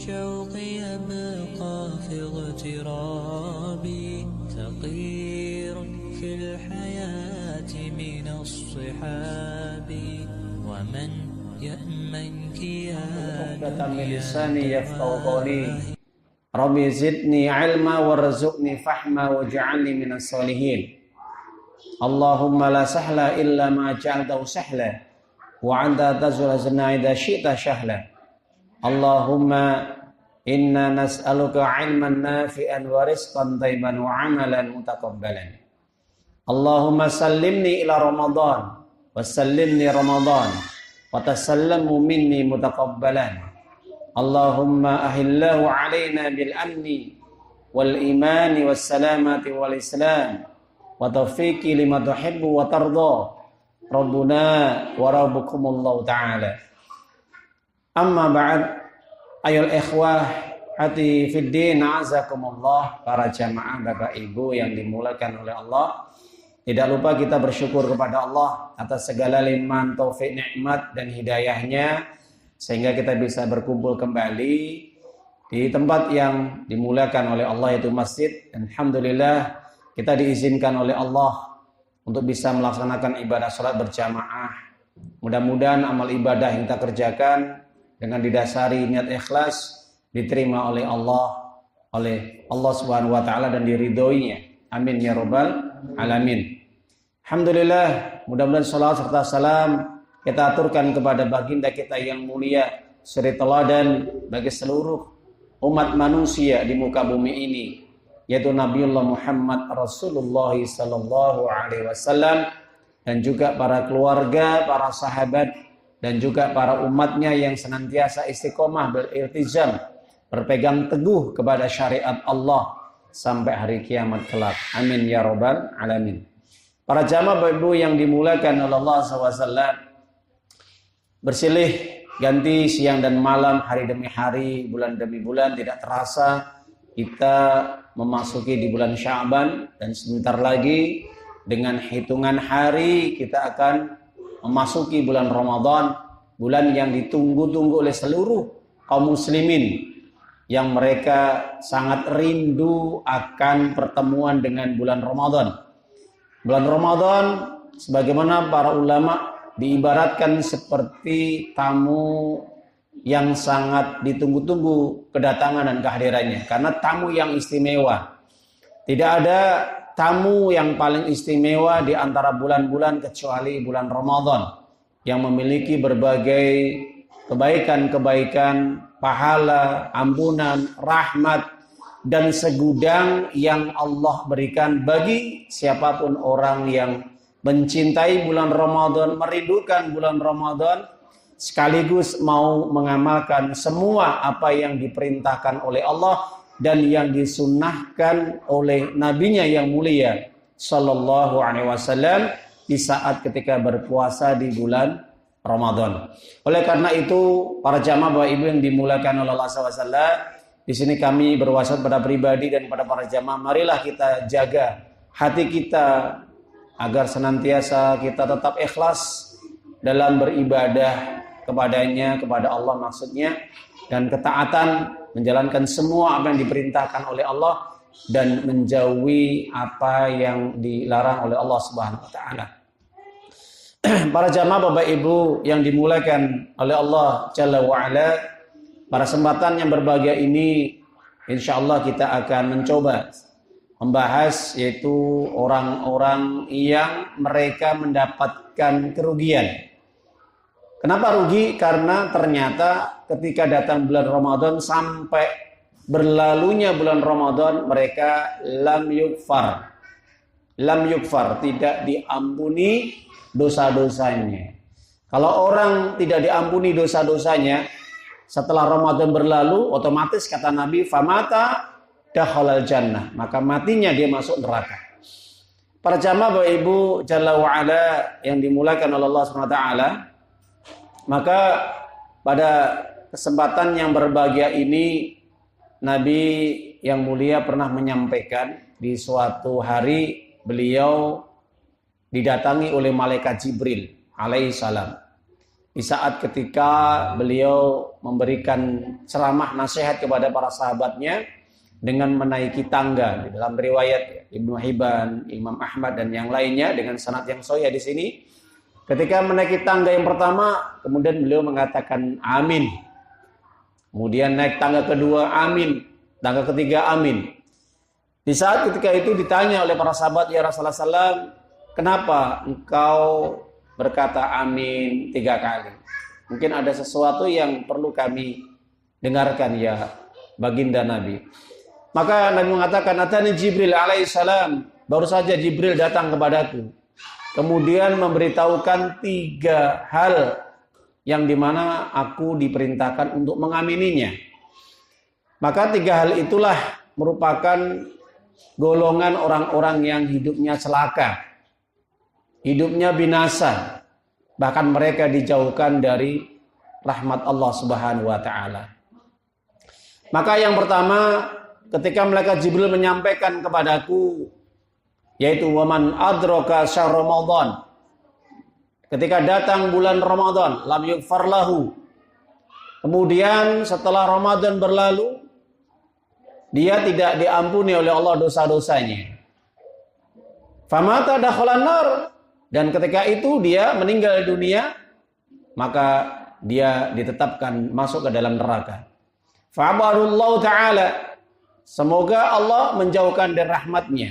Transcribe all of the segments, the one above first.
الشوق يبقى في اغترابي ثقير في الحياة من الصحاب ومن يأمنك يا من لساني يفقهوا قولي ربي زدني علما وارزقني فهما واجعلني من الصالحين اللهم لا سهل إلا ما جعلته سهلا وأنت تجعل الحزن إذا شئت سهلا اللهم إنا نسألك علما نافعا ورزقا طيبا وعملا متقبلا اللهم سلمني إلى رمضان وسلمني رمضان وتسلم مني متقبلا اللهم أهله علينا بالأمن والإيمان والسلامة والإسلام وتوفيق لما تحب وترضى ربنا وربكم الله تعالى أما بعد أيها الإخوة hati fiddin azakumullah, para jamaah Bapak Ibu yang dimuliakan oleh Allah. Tidak lupa kita bersyukur kepada Allah atas segala limpahan taufik, nikmat dan hidayahnya sehingga kita bisa berkumpul kembali di tempat yang dimuliakan oleh Allah, yaitu masjid. Alhamdulillah kita diizinkan oleh Allah untuk bisa melaksanakan ibadah salat berjamaah. Mudah-mudahan amal ibadah yang kita kerjakan dengan didasari niat ikhlas diterima oleh Allah Subhanahu wa taala dan diridhoinya. Amin ya rabbal alamin. Alhamdulillah, mudah-mudahan salawat serta salam kita aturkan kepada baginda kita yang mulia, suri teladan bagi seluruh umat manusia di muka bumi ini, yaitu Nabiullah Muhammad Rasulullah sallallahu alaihi wasallam, dan juga para keluarga, para sahabat, dan juga para umatnya yang senantiasa istiqomah beriltizam, berpegang teguh kepada syariat Allah sampai hari kiamat kelak. Amin ya rabbal alamin. Para jamaah Bapak Ibu yang dimuliakan oleh Allah SWT, bersilih ganti siang dan malam, hari demi hari, bulan demi bulan, tidak terasa kita memasuki di bulan Sya'ban, dan sebentar lagi dengan hitungan hari kita akan memasuki bulan Ramadan, bulan yang ditunggu-tunggu oleh seluruh kaum muslimin yang mereka sangat rindu akan pertemuan dengan bulan Ramadan. Bulan Ramadan sebagaimana para ulama diibaratkan seperti tamu yang sangat ditunggu-tunggu kedatangan dan kehadirannya, karena tamu yang istimewa. Tidak ada tamu yang paling istimewa di antara bulan-bulan kecuali bulan Ramadan yang memiliki berbagai kebaikan-kebaikan, pahala, ampunan, rahmat, dan segudang yang Allah berikan bagi siapapun orang yang mencintai bulan Ramadan, merindukan bulan Ramadan, sekaligus mau mengamalkan semua apa yang diperintahkan oleh Allah dan yang disunnahkan oleh nabinya yang mulia sallallahu alaihi wasallam di saat ketika berpuasa di bulan Ramadan. Oleh karena itu, para jamaah Bapak Ibu yang dimuliakan oleh Allah SWT, di sini kami berwasiat pada pribadi dan pada para jamaah, marilah kita jaga hati kita agar senantiasa kita tetap ikhlas dalam beribadah kepadanya, kepada Allah maksudnya, dan ketaatan menjalankan semua apa yang diperintahkan oleh Allah dan menjauhi apa yang dilarang oleh Allah Subhanahu wa taala. Para jamaah Bapak Ibu yang dimuliakan oleh Allah Jalla wa Ala, pada kesempatan yang berbahagia ini insyaallah kita akan mencoba membahas yaitu orang-orang yang mereka mendapatkan kerugian. Kenapa rugi? Karena ternyata ketika datang bulan Ramadan sampai berlalunya bulan Ramadan mereka lam yukfar, tidak diampuni dosa-dosanya. Kalau orang tidak diampuni dosa-dosanya setelah Ramadan berlalu, otomatis kata Nabi, famata dakhalal jannah, maka matinya dia masuk neraka. Para jamaah Bapak Ibu Jalla wa Ala yang dimuliakan oleh Allah Subhanahu wa taala, maka pada kesempatan yang berbahagia ini Nabi yang mulia pernah menyampaikan di suatu hari beliau didatangi oleh malaikat Jibril alaihissalam. di saat ketika beliau memberikan ceramah nasihat kepada para sahabatnya dengan menaiki tangga. Di dalam riwayat Ibnu Hibban, Imam Ahmad dan yang lainnya dengan sanad yang sahih di sini, ketika menaiki tangga yang pertama, kemudian beliau mengatakan amin. Kemudian naik tangga kedua, amin. Tangga ketiga, amin. Di saat ketika itu ditanya oleh para sahabat, ya Rasulullah SAW, kenapa engkau berkata amin 3 kali? Mungkin ada sesuatu yang perlu kami dengarkan ya baginda Nabi. Maka Nabi mengatakan, atani Jibril alaihissalam, baru saja Jibril datang kepadaku. Kemudian memberitahukan 3 hal yang dimana aku diperintahkan untuk mengamininya. Maka 3 hal itulah merupakan golongan orang-orang yang hidupnya celaka, hidupnya binasa, bahkan mereka dijauhkan dari rahmat Allah Subhanahu wa taala. Maka yang pertama, ketika malaikat Jibril menyampaikan kepadaku, yaitu waman adraka syahr Ramadan, ketika datang bulan Ramadan, lam yughfar lahu. Kemudian setelah Ramadan berlalu, dia tidak diampuni oleh Allah dosa-dosanya. Famata dakhalan nar, dan ketika itu dia meninggal dunia, maka dia ditetapkan masuk ke dalam neraka. Fa'abarullahu ta'ala, semoga Allah menjauhkan dari rahmatnya.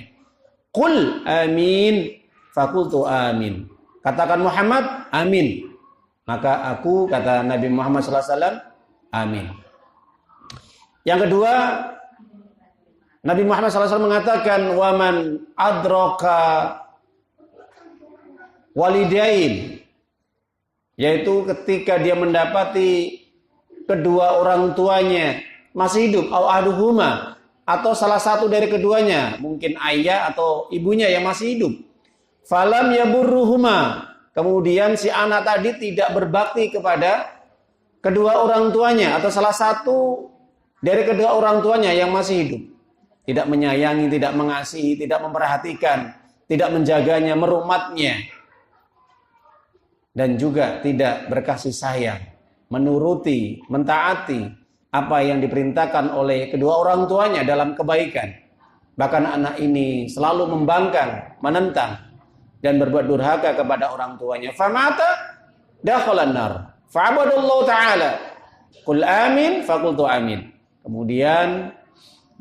Qul amin, fakultu amin. Katakan Muhammad, amin. Maka aku, kata Nabi Muhammad SAW, amin. Yang kedua, Nabi Muhammad SAW mengatakan, waman adraka walidain, yaitu ketika dia mendapati kedua orang tuanya masih hidup, au ahaduhuma, atau salah satu dari keduanya, mungkin ayah atau ibunya yang masih hidup. Falam yaburruhuma, kemudian si anak tadi tidak berbakti kepada kedua orang tuanya atau salah satu dari kedua orang tuanya yang masih hidup. Tidak menyayangi, tidak mengasihi, tidak memperhatikan, tidak menjaganya, merumatnya. Dan juga tidak berkasih sayang, menuruti, mentaati apa yang diperintahkan oleh kedua orang tuanya dalam kebaikan. Bahkan anak ini selalu membangkang, menentang, dan berbuat durhaka kepada orang tuanya. Famata dakhalan nar. Fa'abadallahu ta'ala. Qul amin, fakultu amin. Kemudian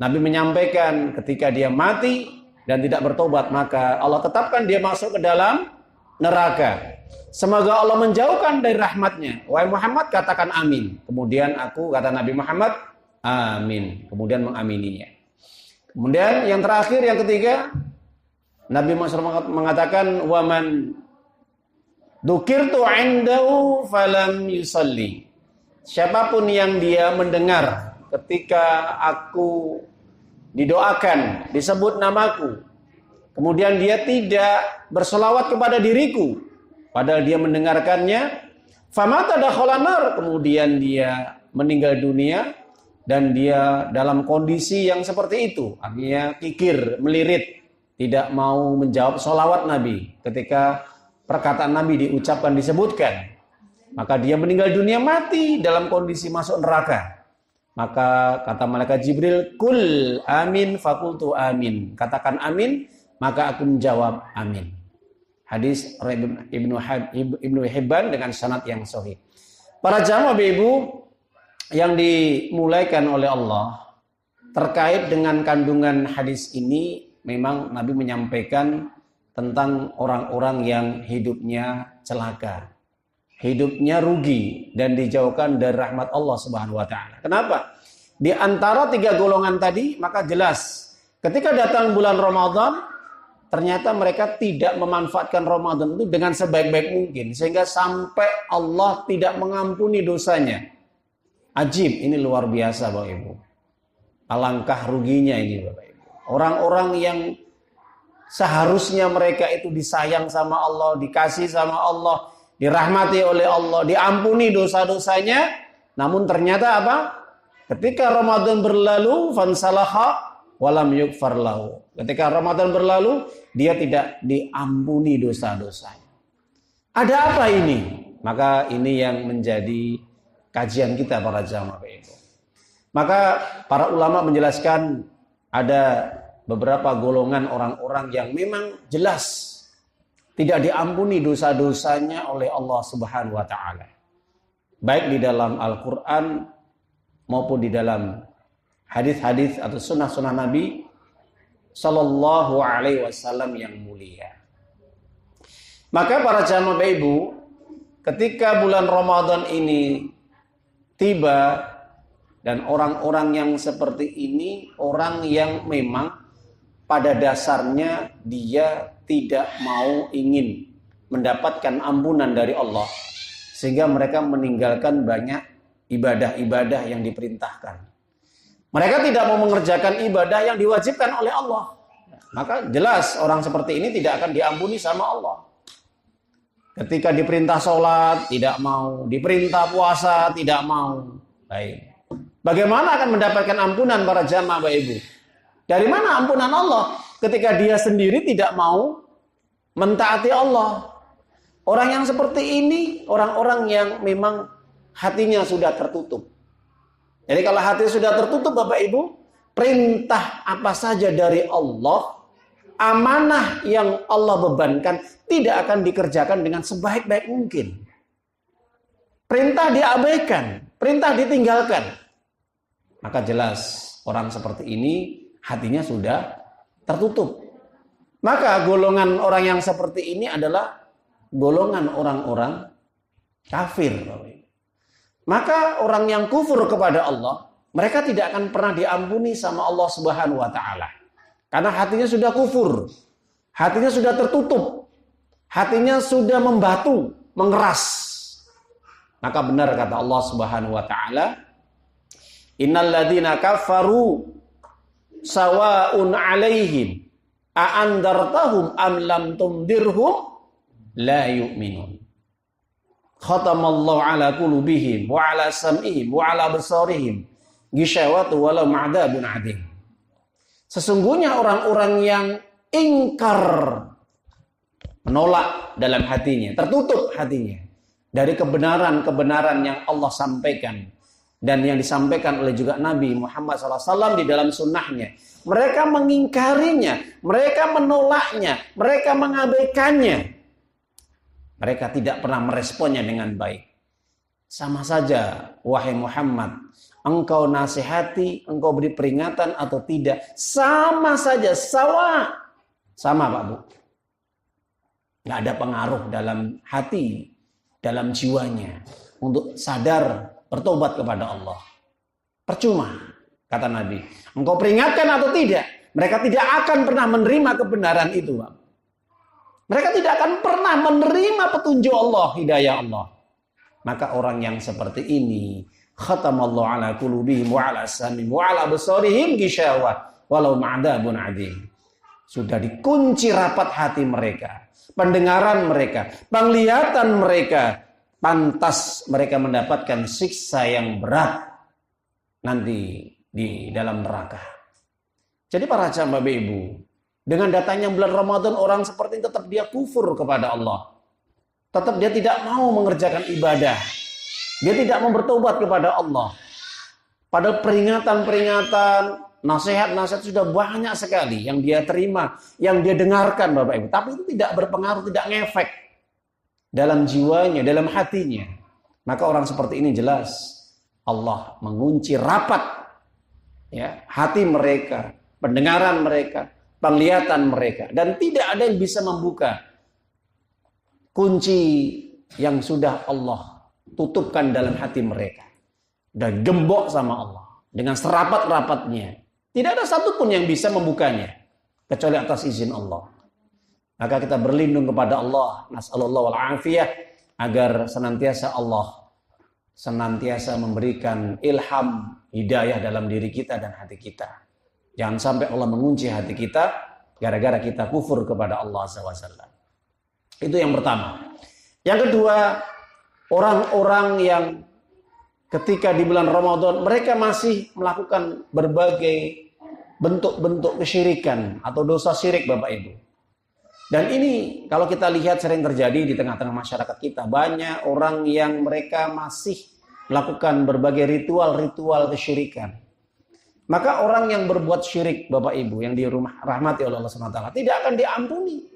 Nabi menyampaikan ketika dia mati dan tidak bertobat, maka Allah tetapkan dia masuk ke dalam neraka. Semoga Allah menjauhkan dari rahmatnya. Wahai Muhammad, katakan amin. Kemudian aku, kata Nabi Muhammad, amin. Kemudian mengamininya. Kemudian yang terakhir, yang ketiga, Nabi Muhammad mengatakan, waman dzukirtu 'indahu falam yusalli. Siapapun yang dia mendengar ketika aku didoakan, disebut namaku, kemudian dia tidak berselawat kepada diriku, padahal dia mendengarkannya, famata dakhalan nar, kemudian dia meninggal dunia dan dia dalam kondisi yang seperti itu, artinya kikir, melirit, tidak mau menjawab sholawat Nabi ketika perkataan Nabi diucapkan, disebutkan, maka dia meninggal dunia, mati dalam kondisi masuk neraka. Maka kata malaikat Jibril, kul amin fakultu amin. Katakan amin, maka aku menjawab amin. Hadis Ibnu Hibban dengan sanad yang sahih. Para jamaah ibu yang dimulaikan oleh Allah, terkait dengan kandungan hadis ini, memang Nabi menyampaikan tentang orang-orang yang hidupnya celaka, hidupnya rugi dan dijauhkan dari rahmat Allah Subhanahu wa taala. Kenapa? Di antara 3 golongan tadi, maka jelas ketika datang bulan Ramadan, ternyata mereka tidak memanfaatkan Ramadan itu dengan sebaik-baik mungkin, sehingga sampai Allah tidak mengampuni dosanya. Ajib, ini luar biasa Bapak Ibu. Alangkah ruginya ini Bapak Ibu. Orang-orang yang seharusnya mereka itu disayang sama Allah, dikasih sama Allah, dirahmati oleh Allah, diampuni dosa-dosanya, namun ternyata apa? Ketika Ramadan berlalu, fansalaha walam yughfar lahu. Ketika Ramadan berlalu, dia tidak diampuni dosa-dosanya. Ada apa ini? Maka ini yang menjadi kajian kita para jamaah Bapak Ibu. Maka para ulama menjelaskan ada beberapa golongan orang-orang yang memang jelas tidak diampuni dosa-dosanya oleh Allah Subhanahu wa taala. Baik di dalam Al-Qur'an maupun di dalam hadis-hadis atau sunnah-sunnah Nabi sallallahu alaihi wasallam yang mulia. Maka para jamaah Bapak Ibu, ketika bulan Ramadan ini tiba dan orang-orang yang seperti ini orang yang memang pada dasarnya dia tidak mau ingin mendapatkan ampunan dari Allah, sehingga mereka meninggalkan banyak ibadah-ibadah yang diperintahkan. Mereka tidak mau mengerjakan ibadah yang diwajibkan oleh Allah. Maka jelas orang seperti ini tidak akan diampuni sama Allah. Ketika diperintah sholat tidak mau, diperintah puasa tidak mau. Baik. Bagaimana akan mendapatkan ampunan para jamaah Bapak Ibu? Dari mana ampunan Allah? Ketika dia sendiri tidak mau mentaati Allah. Orang yang seperti ini, orang-orang yang memang hatinya sudah tertutup. Jadi kalau hati sudah tertutup Bapak Ibu, perintah apa saja dari Allah, amanah yang Allah bebankan tidak akan dikerjakan dengan sebaik-baik mungkin. Perintah diabaikan, perintah ditinggalkan. Maka jelas orang seperti ini hatinya sudah tertutup. Maka golongan orang yang seperti ini adalah golongan orang-orang kafir. Maka orang yang kufur kepada Allah, mereka tidak akan pernah diampuni sama Allah Subhanahu wa taala. Karena hatinya sudah kufur. Hatinya sudah tertutup. Hatinya sudah membatu, mengeras. Maka benar kata Allah Subhanahu wa taala, innal ladzina kafaru sawa'un 'alaihim a andartahum am lam tundirhum la yu'minun. Khatamallahu 'ala qulubihim wa 'ala sam'ihim wa 'ala absarihim ghishawatu wa lahum 'adzabun 'adzim. Sesungguhnya orang-orang yang ingkar, menolak dalam hatinya, tertutup hatinya dari kebenaran-kebenaran yang Allah sampaikan dan yang disampaikan oleh juga Nabi Muhammad SAW di dalam sunnahnya. Mereka mengingkarinya, mereka menolaknya, mereka mengabaikannya. Mereka tidak pernah meresponnya dengan baik. Sama saja, wahai Muhammad, engkau nasihati, engkau beri peringatan atau tidak, sama saja, sama Pak Bu. Nggak ada pengaruh dalam hati, dalam jiwanya untuk sadar bertobat kepada Allah. Percuma, kata Nabi. Engkau peringatkan atau tidak, mereka tidak akan pernah menerima kebenaran itu, Pak. Mereka tidak akan pernah menerima petunjuk Allah, hidayah Allah. Maka orang yang seperti ini, khatamallahu ala qulubihim wa ala sam'ihim wa ala absarihim ghishawah walau ma'adzabun 'adzim. Sudah dikunci rapat hati mereka, pendengaran mereka, penglihatan mereka. Pantas mereka mendapatkan siksa yang berat nanti di dalam neraka. Jadi para jamaah Bapak Ibu, dengan datangnya bulan Ramadan, orang seperti ini tetap dia kufur kepada Allah. Tetap dia tidak mau mengerjakan ibadah. Dia tidak mau bertobat kepada Allah. Padahal peringatan-peringatan, nasihat-nasihat sudah banyak sekali yang dia terima, yang dia dengarkan Bapak Ibu. Tapi itu tidak berpengaruh, tidak ngefek dalam jiwanya, dalam hatinya. Maka orang seperti ini jelas Allah mengunci rapat ya, hati mereka, pendengaran mereka, penglihatan mereka, dan tidak ada yang bisa membuka kunci yang sudah Allah tutupkan dalam hati mereka dan gembok sama Allah dengan serapat-rapatnya. Tidak ada satupun yang bisa membukanya kecuali atas izin Allah. Maka kita berlindung kepada Allah, nas'alullah wal afiyah, agar senantiasa Allah senantiasa memberikan ilham, hidayah dalam diri kita dan hati kita. Jangan sampai Allah mengunci hati kita gara-gara kita kufur kepada Allah SWT. Itu yang pertama. Yang kedua, orang-orang yang ketika di bulan Ramadan mereka masih melakukan berbagai bentuk-bentuk kesyirikan atau dosa syirik Bapak Ibu. Dan ini kalau kita lihat sering terjadi di tengah-tengah masyarakat kita. Banyak orang yang mereka masih melakukan berbagai ritual-ritual kesyirikan. Maka orang yang berbuat syirik, Bapak Ibu, yang dirahmati oleh Allah SWT, tidak akan diampuni.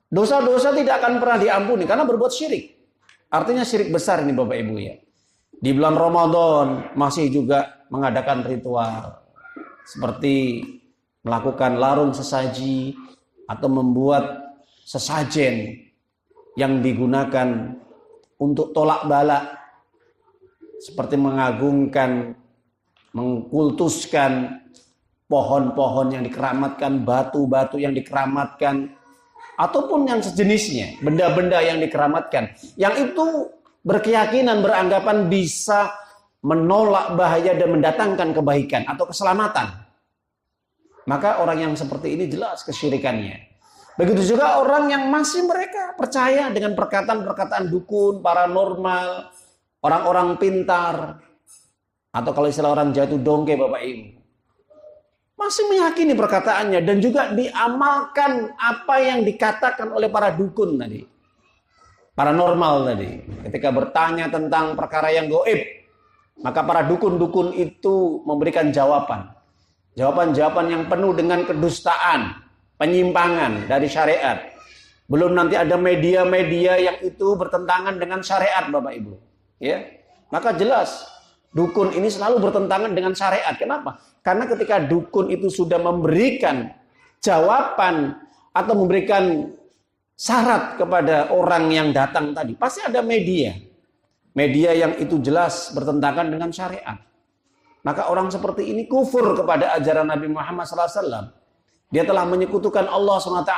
Dosa-dosa tidak akan pernah diampuni karena berbuat syirik. Artinya syirik besar ini Bapak Ibu ya. Di bulan Ramadan masih juga mengadakan ritual. Seperti melakukan larung sesaji atau membuat sesajen yang digunakan untuk tolak balak. Seperti mengagungkan, mengkultuskan pohon-pohon yang dikeramatkan, batu-batu yang dikeramatkan, ataupun yang sejenisnya, benda-benda yang dikeramatkan. Yang itu berkeyakinan, beranggapan bisa menolak bahaya dan mendatangkan kebaikan atau keselamatan. Maka orang yang seperti ini jelas kesyirikannya. Begitu juga orang yang masih mereka percaya dengan perkataan-perkataan dukun, paranormal, orang-orang pintar, atau kalau istilah orang Jawa itu dongke Bapak Ibu. Masih meyakini perkataannya dan juga diamalkan apa yang dikatakan oleh para dukun tadi. Paranormal tadi. Ketika bertanya tentang perkara yang gaib, maka para dukun-dukun itu memberikan jawaban. Jawaban-jawaban yang penuh dengan kedustaan, penyimpangan dari syariat. Belum nanti ada media-media yang itu bertentangan dengan syariat Bapak Ibu. Ya, maka jelas dukun ini selalu bertentangan dengan syariat. Kenapa? Karena ketika dukun itu sudah memberikan jawaban atau memberikan syarat kepada orang yang datang tadi, pasti ada media. Media yang itu jelas bertentangan dengan syariat. Maka orang seperti ini kufur kepada ajaran Nabi Muhammad SAW. Dia telah menyekutukan Allah SWT,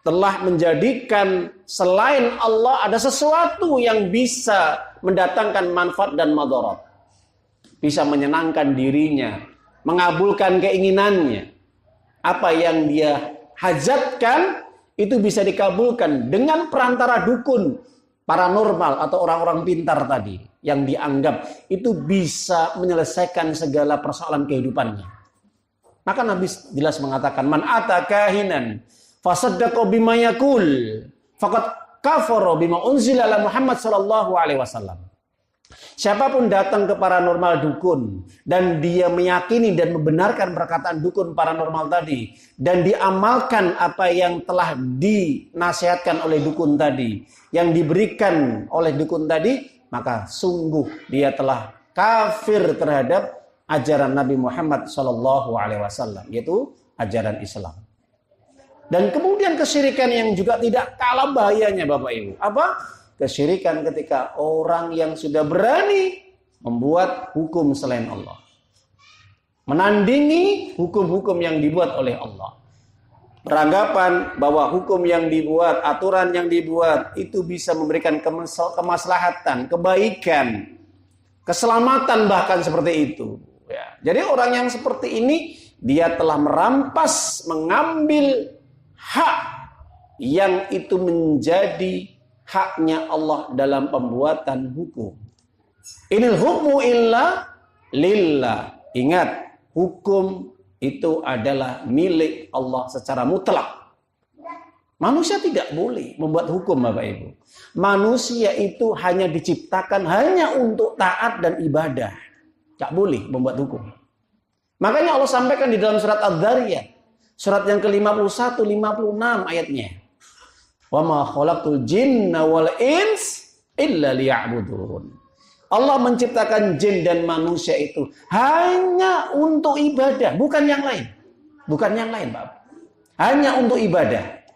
telah menjadikan selain Allah ada sesuatu yang bisa mendatangkan manfaat dan madarat. Bisa menyenangkan dirinya, mengabulkan keinginannya. Apa yang dia hajatkan itu bisa dikabulkan dengan perantara dukun, paranormal atau orang-orang pintar tadi yang dianggap itu bisa menyelesaikan segala persoalan kehidupannya. Maka Nabi jelas mengatakan, man ata kahinan fasaddaqa bima yaqul faqad kafara bima unzila ala Muhammad sallallahu alaihi wasallam. Siapapun datang ke paranormal dukun dan dia meyakini dan membenarkan perkataan dukun paranormal tadi dan diamalkan apa yang telah dinasihatkan oleh dukun tadi, yang diberikan oleh dukun tadi, maka sungguh dia telah kafir terhadap ajaran Nabi Muhammad SAW, yaitu ajaran Islam. Dan kemudian kesyirikan yang juga tidak kalah bahayanya Bapak Ibu. Apa? Kesyirikan ketika orang yang sudah berani membuat hukum selain Allah. Menandingi hukum-hukum yang dibuat oleh Allah. Beranggapan bahwa hukum yang dibuat, aturan yang dibuat itu bisa memberikan kemaslahatan, kebaikan, keselamatan bahkan seperti itu. Ya. Jadi orang yang seperti ini dia telah merampas, mengambil hak yang itu menjadi haknya Allah dalam pembuatan hukum. Inil hukmu illa lillah. Ingat, hukum itu adalah milik Allah secara mutlak. Manusia tidak boleh membuat hukum Bapak Ibu. Manusia itu hanya diciptakan hanya untuk taat dan ibadah. Tidak boleh membuat hukum. Makanya Allah sampaikan di dalam surat Adz-Dzariyat, surat yang ke-51, 56 ayatnya. Wa ma khalaqtul jinna wal ins illa liya'budun. Allah menciptakan jin dan manusia itu hanya untuk ibadah, bukan yang lain. Bukan yang lain, Bapak. Hanya untuk ibadah.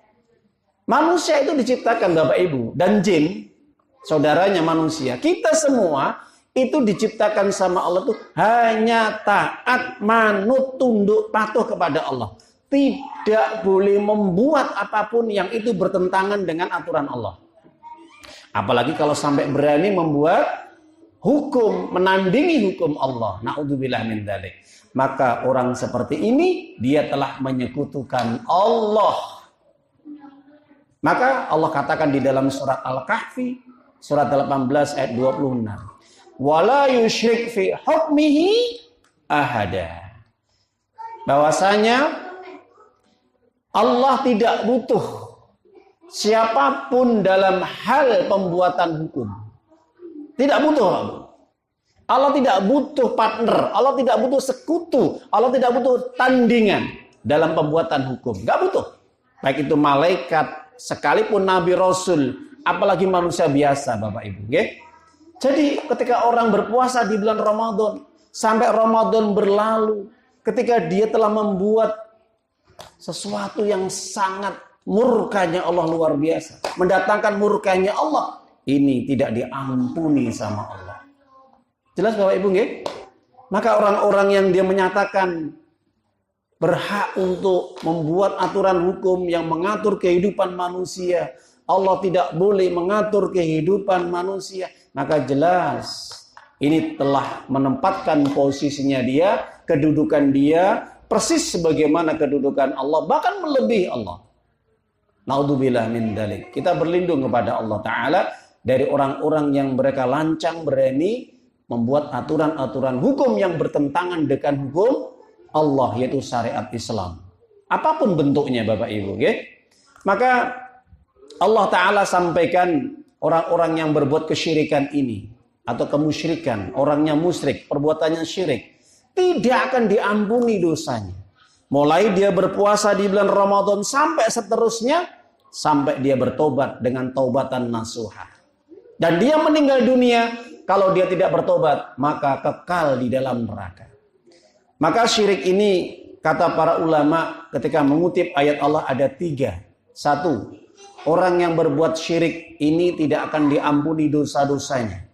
Manusia itu diciptakan Bapak Ibu, dan jin, saudaranya manusia, kita semua itu diciptakan sama Allah itu hanya taat, manut, tunduk, patuh kepada Allah. Tidak boleh membuat apapun yang itu bertentangan dengan aturan Allah. Apalagi kalau sampai berani membuat hukum, menandingi hukum Allah. Na'udzubillah min dzalik. Maka orang seperti ini dia telah menyekutukan Allah. Maka Allah katakan di dalam surat Al-Kahfi surat 18 ayat 26. Wala yusyrik fi hukmihi ahada. Bahwasanya Allah tidak butuh siapapun dalam hal pembuatan hukum. Tidak butuh. Allah tidak butuh partner, Allah tidak butuh sekutu, Allah tidak butuh tandingan dalam pembuatan hukum. Gak butuh. Baik itu malaikat, sekalipun nabi rasul, apalagi manusia biasa, Bapak Ibu. Okay? Jadi ketika orang berpuasa di bulan Ramadan, sampai Ramadan berlalu, ketika dia telah membuat sesuatu yang sangat murkanya Allah luar biasa, mendatangkan murkanya Allah, ini tidak diampuni sama Allah. Jelas Bapak Ibu nggih? Maka orang-orang yang dia menyatakan berhak untuk membuat aturan hukum yang mengatur kehidupan manusia, Allah tidak boleh mengatur kehidupan manusia, maka jelas ini telah menempatkan posisinya dia, kedudukan dia persis sebagaimana kedudukan Allah, bahkan melebihi Allah. Naudzubillah min dzalik. Kita berlindung kepada Allah Ta'ala dari orang-orang yang mereka lancang berani membuat aturan-aturan hukum yang bertentangan dengan hukum Allah, yaitu syariat Islam. Apapun bentuknya Bapak Ibu. Okay? Maka Allah Ta'ala sampaikan orang-orang yang berbuat kesyirikan ini atau kemusyrikan, orangnya musyrik, perbuatannya syirik, tidak akan diampuni dosanya. Mulai dia berpuasa di bulan Ramadan sampai seterusnya, sampai dia bertobat dengan taubatan nasuha. Dan dia meninggal dunia, kalau dia tidak bertobat, maka kekal di dalam neraka. Maka syirik ini, kata para ulama ketika mengutip ayat Allah, ada 3. 1, orang yang berbuat syirik ini tidak akan diampuni dosa-dosanya.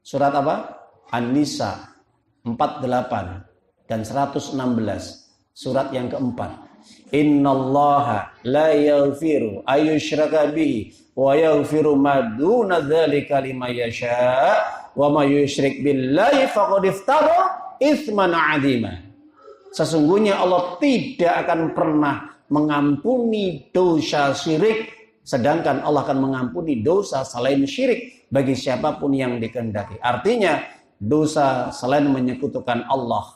Surat apa? An-Nisa 48 dan 116. Surat yang keempat. Innallaha la yaghfiru ayyushraka bihi wa yaghfiru ma duna dzalika liman yasha wa may yusyrik billahi faqad iftara itsman 'adzima. Sesungguhnya Allah tidak akan pernah mengampuni dosa syirik, sedangkan Allah akan mengampuni dosa selain syirik bagi siapapun yang dikehendaki. Artinya dosa selain menyekutukan Allah,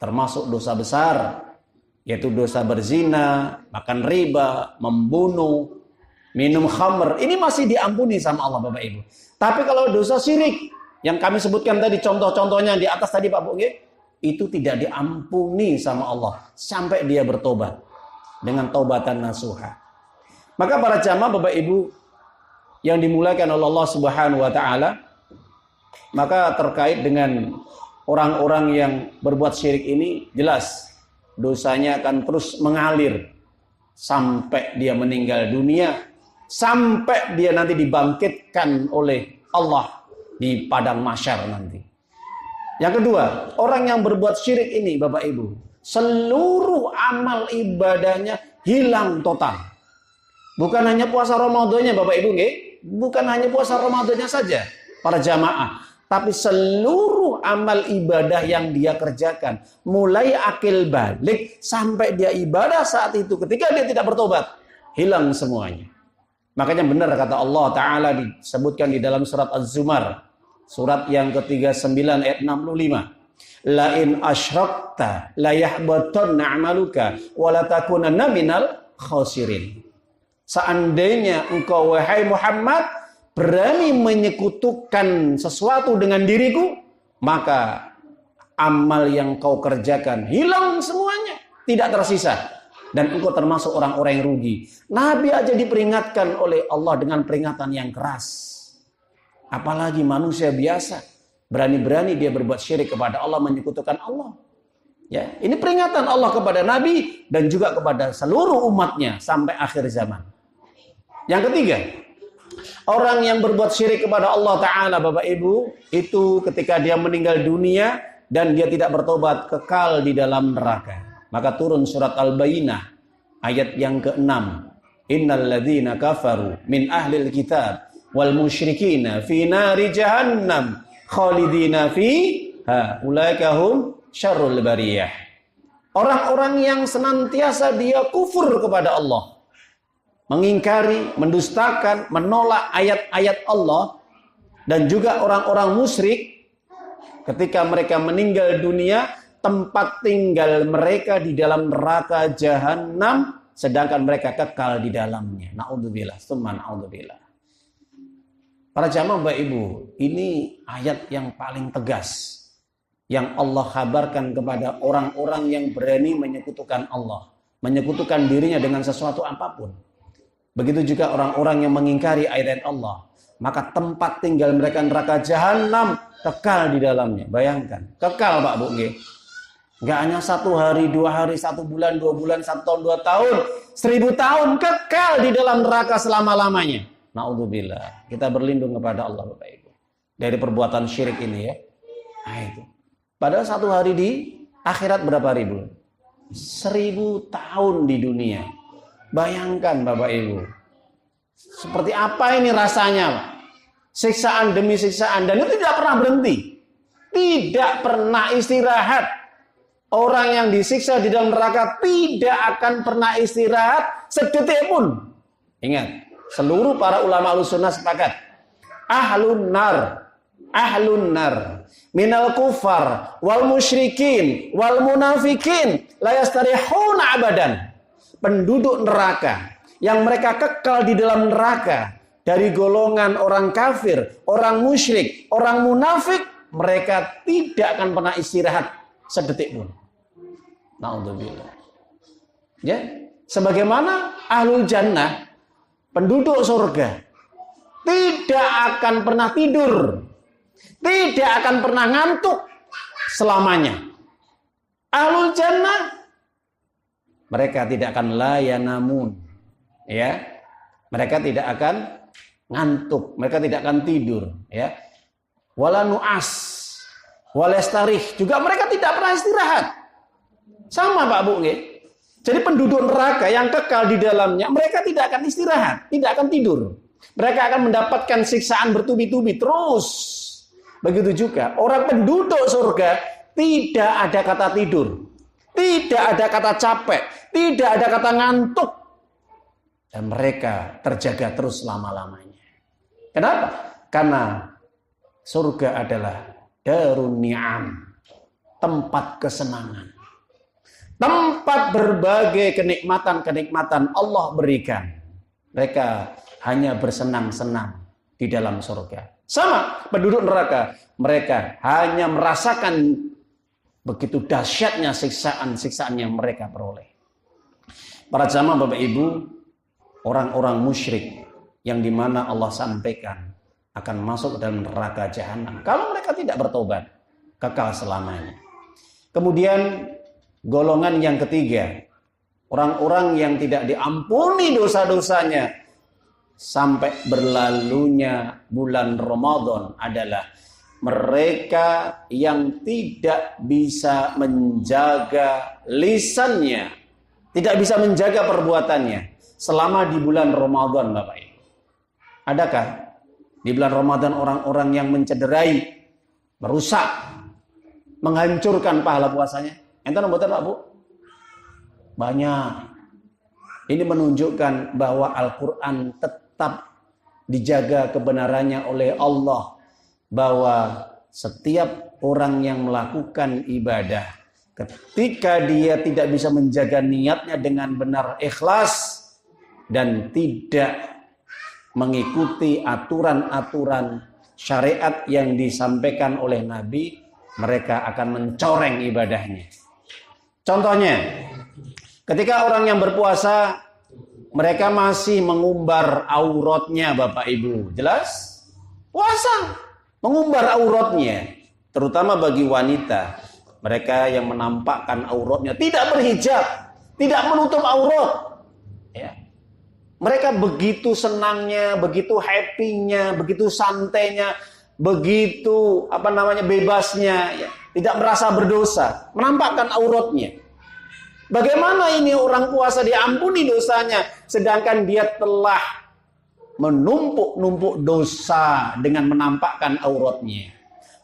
termasuk dosa besar, yaitu dosa berzina, makan riba, membunuh, minum khamr, ini masih diampuni sama Allah Bapak Ibu. Tapi kalau dosa syirik yang kami sebutkan tadi, contoh-contohnya di atas tadi Pak Bu, itu tidak diampuni sama Allah sampai dia bertobat dengan taubatan nasuha. Maka para jamaah Bapak Ibu yang dimuliakan oleh Allah Subhanahu wa taala, maka terkait dengan orang-orang yang berbuat syirik ini, jelas dosanya akan terus mengalir sampai dia meninggal dunia, sampai dia nanti dibangkitkan oleh Allah di padang mahsyar nanti. Yang kedua, orang yang berbuat syirik ini Bapak Ibu, seluruh amal ibadahnya hilang total. Bukan hanya puasa Ramadannya Bapak Ibu, bukan hanya puasa Ramadannya saja para jamaah, tapi seluruh amal ibadah yang dia kerjakan, mulai akil balik sampai dia ibadah saat itu, ketika dia tidak bertobat, hilang semuanya. Makanya benar kata Allah Ta'ala disebutkan di dalam surat Az-Zumar, surat yang ke-39 ayat 65. La in asyrakta la yahbatanna 'amaluka wa la takunanna minal khasirin. Seandainya engkau wahai Muhammad berani menyekutukan sesuatu dengan diriku, maka amal yang kau kerjakan hilang semuanya, tidak tersisa, dan engkau termasuk orang-orang yang rugi. Nabi aja diperingatkan oleh Allah dengan peringatan yang keras, apalagi manusia biasa, berani-berani dia berbuat syirik kepada Allah, menyekutukan Allah. Ya, ini peringatan Allah kepada Nabi dan juga kepada seluruh umatnya sampai akhir zaman. Yang ketiga, orang yang berbuat syirik kepada Allah Ta'ala Bapak Ibu, itu ketika dia meninggal dunia dan dia tidak bertobat, kekal di dalam neraka. Maka turun surat Al-Bayyinah ayat yang ke-6. Innal ladzina kafaru min ahlil kitab wal musyrikina fi nari jahannam khalidina fiha ulaika hum syarrul bariyah. Orang-orang yang senantiasa dia kufur kepada Allah, mengingkari, mendustakan, menolak ayat-ayat Allah, dan juga orang-orang musyrik, ketika mereka meninggal dunia, tempat tinggal mereka di dalam neraka jahanam sedangkan mereka kekal di dalamnya. Na'udzubillah, tsumma na'udzubillah. Para jamaah Bapak Ibu, ini ayat yang paling tegas yang Allah kabarkan kepada orang-orang yang berani menyekutukan Allah, menyekutukan dirinya dengan sesuatu apapun. Begitu juga orang-orang yang mengingkari ayat Allah, maka tempat tinggal mereka neraka jahanam, kekal di dalamnya. Bayangkan, kekal Pak Bu. Nggak hanya 1 hari, 2 hari, 1 bulan, 2 bulan, 1 tahun, 2 tahun, 1000 tahun, kekal di dalam neraka selama-lamanya. Na'udzubillah. Kita berlindung kepada Allah Bapak Ibu dari perbuatan syirik ini ya. Nah itu. Padahal 1 hari di akhirat berapa ribu? 1000 tahun di dunia. Bayangkan Bapak Ibu. Seperti apa ini rasanya Pak? Siksaan demi siksaan. Dan itu tidak pernah berhenti. Tidak pernah istirahat. Orang yang disiksa di dalam neraka tidak akan pernah istirahat sedetik pun. Ingat, seluruh para ulama Ahlussunnah sepakat. Ahlun nar minal kufar wal musyrikin wal munafikin la yastarihuna abadan. Penduduk neraka yang mereka kekal di dalam neraka dari golongan orang kafir, orang musyrik, orang munafik, mereka tidak akan pernah istirahat sedetik pun. Na'udzubillah. Ya, sebagaimana ahlul jannah, penduduk surga, tidak akan pernah tidur, tidak akan pernah ngantuk selamanya. Ahlul jannah, mereka tidak akan layanamun, ya, mereka tidak akan ngantuk, mereka tidak akan tidur, ya. Wala nu'as, walastarih, juga mereka tidak pernah istirahat. Sama Pak Bu, jadi penduduk neraka yang kekal di dalamnya, mereka tidak akan istirahat, tidak akan tidur. Mereka akan mendapatkan siksaan bertubi-tubi terus. Begitu juga orang penduduk surga, tidak ada kata tidur, tidak ada kata capek, tidak ada kata ngantuk. Dan mereka terjaga terus lama-lamanya. Kenapa? Karena surga adalah darun ni'am, tempat kesenangan. Tempat berbagai kenikmatan-kenikmatan Allah berikan. Mereka hanya bersenang-senang di dalam surga. Sama penduduk neraka, mereka hanya merasakan begitu dahsyatnya siksaan-siksaan yang mereka peroleh. Para jamaah Bapak Ibu, orang-orang musyrik yang dimana Allah sampaikan akan masuk dalam neraka jahanam kalau mereka tidak bertobat, kekal selamanya. Kemudian golongan yang ketiga, orang-orang yang tidak diampuni dosa-dosanya sampai berlalunya bulan Ramadan adalah mereka yang tidak bisa menjaga lisannya, tidak bisa menjaga perbuatannya selama di bulan Ramadan, Bapak Ibu. Adakah di bulan Ramadan orang-orang yang mencederai, merusak, menghancurkan pahala puasanya? Ente nombotan Pak Bu? Banyak. Ini menunjukkan bahwa Al-Quran tetap dijaga kebenarannya oleh Allah. Bahwa setiap orang yang melakukan ibadah, ketika dia tidak bisa menjaga niatnya dengan benar ikhlas, dan tidak mengikuti aturan-aturan syariat yang disampaikan oleh Nabi, mereka akan mencoreng ibadahnya. Contohnya, ketika orang yang berpuasa, mereka masih mengumbar auratnya, Bapak Ibu. Jelas? Puasa, mengumbar auratnya. Terutama bagi wanita. Mereka yang menampakkan auratnya, tidak berhijab, tidak menutup aurat. Ya. Mereka begitu senangnya, begitu happy-nya, begitu santainya, begitu bebasnya, ya. Tidak merasa berdosa, menampakkan auratnya. Bagaimana ini orang puasa diampuni dosanya, sedangkan dia telah menumpuk-numpuk dosa dengan menampakkan auratnya.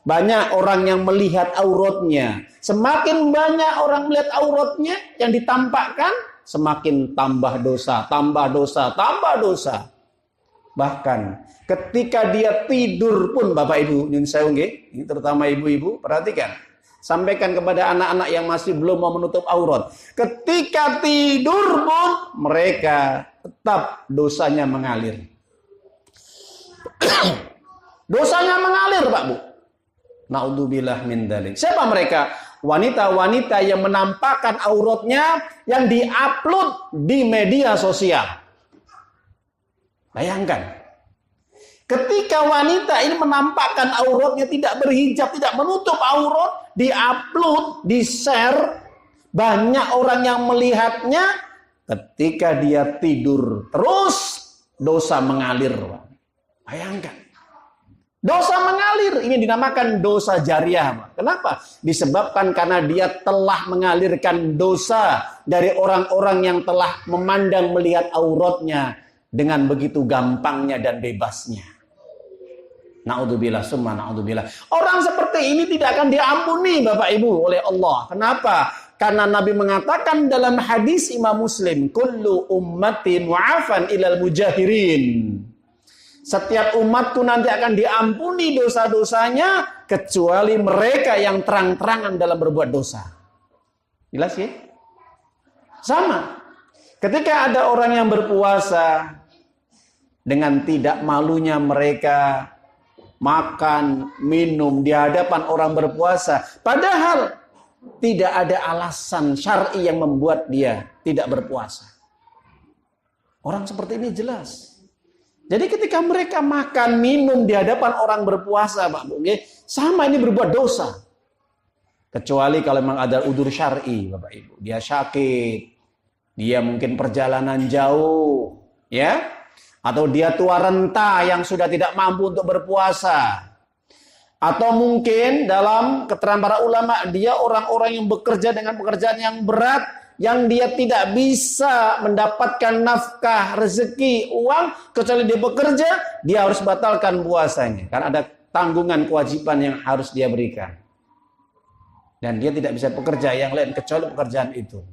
Banyak orang yang melihat auratnya. Semakin banyak orang melihat auratnya yang ditampakkan, semakin tambah dosa, tambah dosa, tambah dosa. Bahkan ketika dia tidur pun, Bapak Ibu, ini terutama ibu-ibu, perhatikan. Sampaikan kepada anak-anak yang masih belum mau menutup aurat. Ketika tidur pun mereka tetap dosanya mengalir. Dosanya mengalir, Pak Bu. Naudzubillah min dzalik. Siapa mereka? Wanita-wanita yang menampakkan auratnya yang diupload di media sosial. Bayangkan. Ketika wanita ini menampakkan auratnya, tidak berhijab, tidak menutup aurat, diupload, di-share, banyak orang yang melihatnya. Ketika dia tidur, terus dosa mengalir. Bayangkan. Dosa mengalir, ini dinamakan dosa jariah. Kenapa? Disebabkan karena dia telah mengalirkan dosa dari orang-orang yang telah memandang melihat auratnya dengan begitu gampangnya dan bebasnya. Na'udzubillah summa na'udzubillah. Orang seperti ini tidak akan diampuni Bapak Ibu oleh Allah. Kenapa? Karena Nabi mengatakan dalam hadis Imam Muslim, kullu ummati mu'afan ilal mujahirin. Setiap umatku nanti akan diampuni dosa-dosanya kecuali mereka yang terang-terangan dalam berbuat dosa. Jelas ya? Sama. Ketika ada orang yang berpuasa dengan tidak malunya mereka makan, minum di hadapan orang berpuasa. Padahal tidak ada alasan syar'i yang membuat dia tidak berpuasa. Orang seperti ini jelas. Jadi ketika mereka makan, minum di hadapan orang berpuasa, Pak Bu, sama ini berbuat dosa. Kecuali kalau memang ada udzur syar'i, Bapak Ibu. Dia sakit, dia mungkin perjalanan jauh, ya. Atau dia tua renta yang sudah tidak mampu untuk berpuasa. Atau mungkin dalam keterangan para ulama, dia orang-orang yang bekerja dengan pekerjaan yang berat, yang dia tidak bisa mendapatkan nafkah, rezeki, uang, kecuali dia bekerja, dia harus batalkan puasanya. Karena ada tanggungan kewajiban yang harus dia berikan. Dan dia tidak bisa bekerja yang lain kecuali pekerjaan itu.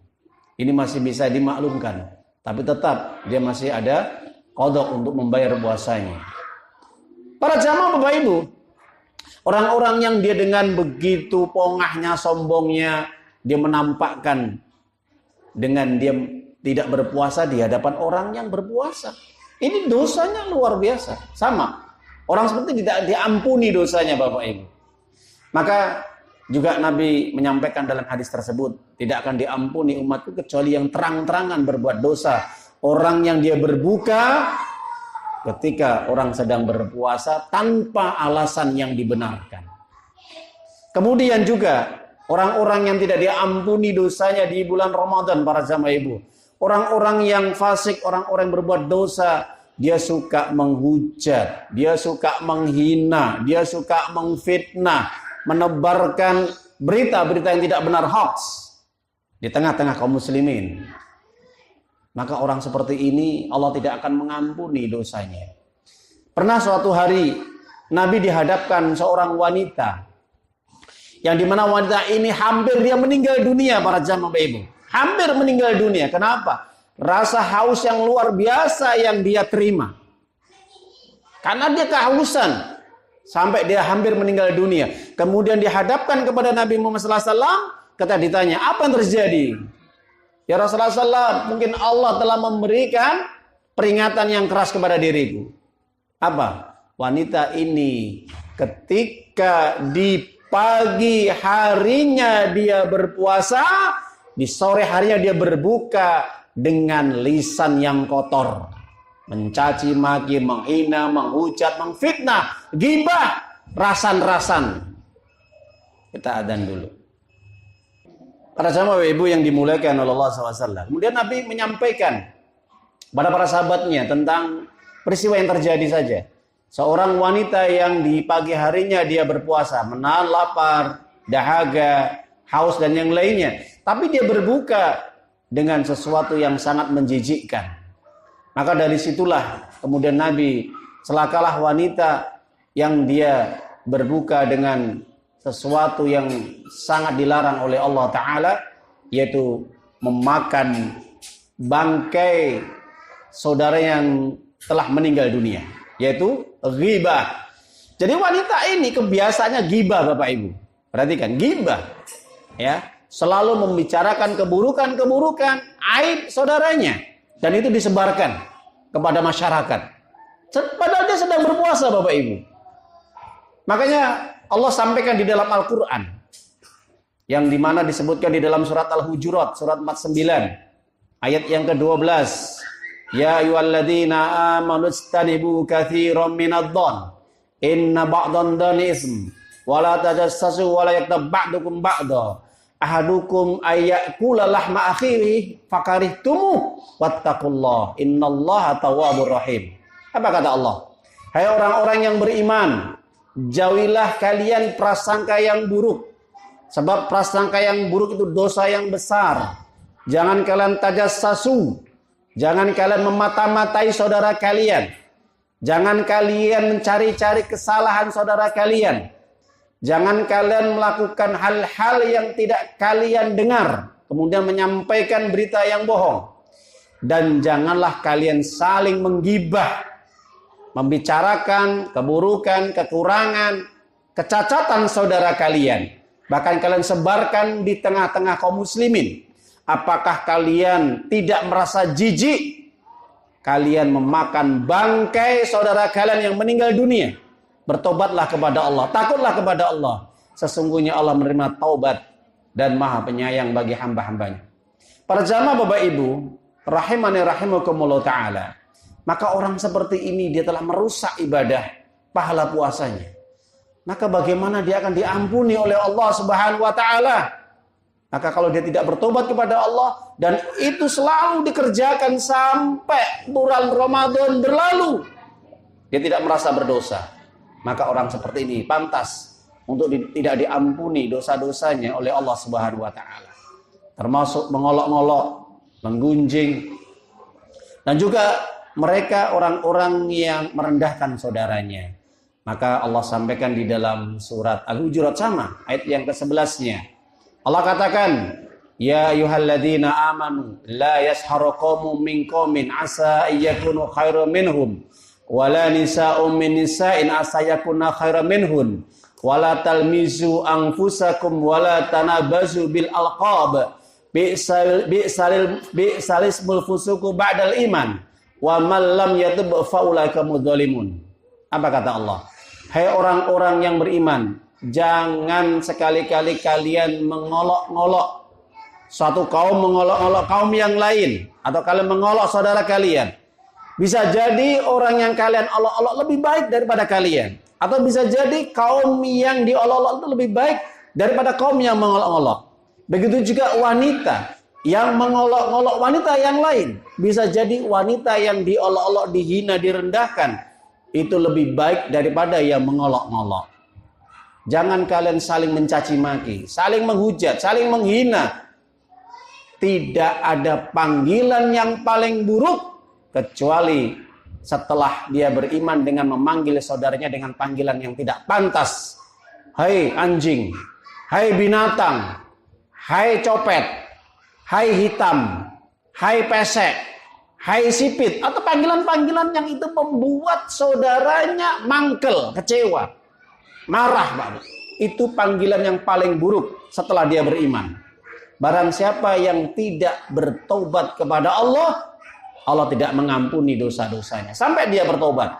Ini masih bisa dimaklumkan. Tapi tetap dia masih ada qada untuk membayar puasanya. Para jamaah Bapak Ibu, orang-orang yang dia dengan begitu pongahnya, sombongnya, dia menampakkan dengan dia tidak berpuasa di hadapan orang yang berpuasa. Ini dosanya luar biasa. Sama. Orang seperti tidak diampuni dosanya Bapak Ibu. Maka juga Nabi menyampaikan dalam hadis tersebut, tidak akan diampuni umatku kecuali yang terang-terangan berbuat dosa. Orang yang dia berbuka ketika orang sedang berpuasa tanpa alasan yang dibenarkan. Kemudian juga orang-orang yang tidak diampuni dosanya di bulan Ramadan, para jamaah Ibu. Orang-orang yang fasik, orang-orang yang berbuat dosa, dia suka menghujat, dia suka menghina, dia suka mengfitnah, menebarkan berita-berita yang tidak benar, hoax di tengah-tengah kaum muslimin. Maka orang seperti ini Allah tidak akan mengampuni dosanya. Pernah suatu hari Nabi dihadapkan seorang wanita, yang dimana wanita ini hampir dia meninggal dunia, para jamaah Ibu. Hampir meninggal dunia. Kenapa? Rasa haus yang luar biasa yang dia terima. Karena dia kehausan sampai dia hampir meninggal dunia. Kemudian dihadapkan kepada Nabi Muhammad SAW. Ketika ditanya, apa yang terjadi? Ya Rasulullah SAW, mungkin Allah telah memberikan peringatan yang keras kepada diriku. Apa? Wanita ini ketika di pagi harinya dia berpuasa, di sore harinya dia berbuka dengan lisan yang kotor. Mencaci maki, menghina, menghujat, mengfitnah, ghibah, rasan-rasan. Kita adzan dulu. Para jamaah ibu yang dimuliakan oleh Allah SAW. Kemudian Nabi menyampaikan pada para sahabatnya tentang peristiwa yang terjadi saja. Seorang wanita yang di pagi harinya dia berpuasa, menahan lapar, dahaga, haus dan yang lainnya. Tapi dia berbuka dengan sesuatu yang sangat menjijikkan. Maka dari situlah kemudian Nabi, celakalah wanita yang dia berbuka dengan sesuatu yang sangat dilarang oleh Allah Ta'ala, yaitu memakan bangkai saudara yang telah meninggal dunia, yaitu ghibah. Jadi wanita ini kebiasaannya ghibah Bapak Ibu. Perhatikan, ghibah. ya, selalu membicarakan keburukan-keburukan, aib saudaranya, dan itu disebarkan kepada masyarakat. Padahal dia sedang berpuasa, Bapak Ibu. Makanya Allah sampaikan di dalam Al-Quran, yang dimana disebutkan di dalam surat Al-Hujurat, surat 49, ayat yang ke-12. Ya ayyuhalladzina amanu istanibu katsiran minadh-dhon inna ba'dhan dhani ism wa la tajassasu wa la yaktab ba'dukum ba'dha ahadukum ayyakula lahma akhihi fakarihtumu wattaqullah innallaha tawwabur rahim. Apa kata Allah? Hai orang-orang yang beriman, jauhilah kalian prasangka yang buruk, sebab prasangka yang buruk itu dosa yang besar. Jangan kalian tajassasu, jangan kalian memata-matai saudara kalian, jangan kalian mencari-cari kesalahan saudara kalian, jangan kalian melakukan hal-hal yang tidak kalian dengar, kemudian menyampaikan berita yang bohong. Dan janganlah kalian saling menggibah, membicarakan keburukan, kekurangan, kecacatan saudara kalian. Bahkan kalian sebarkan di tengah-tengah kaum muslimin. Apakah kalian tidak merasa jijik? Kalian memakan bangkai saudara kalian yang meninggal dunia. Bertobatlah kepada Allah, takutlah kepada Allah. Sesungguhnya Allah menerima taubat dan maha penyayang bagi hamba-hambanya. Para jamaah Bapak Ibu, rahimani rahimakumullah ta'ala. Maka orang seperti ini dia telah merusak ibadah pahala puasanya. Maka bagaimana dia akan diampuni oleh Allah Subhanahu wa ta'ala? Maka kalau dia tidak bertobat kepada Allah dan itu selalu dikerjakan sampai bulan Ramadan berlalu, dia tidak merasa berdosa. Maka orang seperti ini pantas untuk tidak diampuni dosa-dosanya oleh Allah Subhanahu wa taala. Termasuk mengolok-olok, menggunjing, dan juga mereka orang-orang yang merendahkan saudaranya. Maka Allah sampaikan di dalam surat Al-Hujurat sama, ayat yang ke-11-nya. Allah katakan, ya ayyuhalladzina amanu la yasharu qaumun min qaumin asa ayyakunu khairan minhum wala nisa'un min nisa'in asa yakuna khairan minhun wala talmizu anfusakum wala tanabazu bil alqab bi'sal ismul fusuqu ba'dal iman wa man lam yatub fa ulaika mudzalimun. Apa kata Allah? Hai orang-orang yang beriman, jangan sekali-kali kalian mengolok-ngolok suatu kaum, mengolok-ngolok kaum yang lain, atau kalian mengolok saudara kalian. Bisa jadi orang yang kalian olok-olok lebih baik daripada kalian, atau bisa jadi kaum yang diolok-olok itu lebih baik daripada kaum yang mengolok-ngolok. Begitu juga wanita yang mengolok-ngolok wanita yang lain. Bisa jadi wanita yang diolok-olok, dihina, direndahkan, itu lebih baik daripada yang mengolok-ngolok. Jangan kalian saling mencaci maki, saling menghujat, saling menghina. Tidak ada panggilan yang paling buruk kecuali setelah dia beriman dengan memanggil saudaranya dengan panggilan yang tidak pantas. Hai anjing, hai binatang, hai copet, hai hitam, hai pesek, hai sipit, atau panggilan-panggilan yang itu membuat saudaranya mangkel, kecewa, marah, Pak. Itu panggilan yang paling buruk setelah dia beriman. Barang siapa yang tidak bertobat kepada Allah, Allah tidak mengampuni dosa-dosanya sampai dia bertobat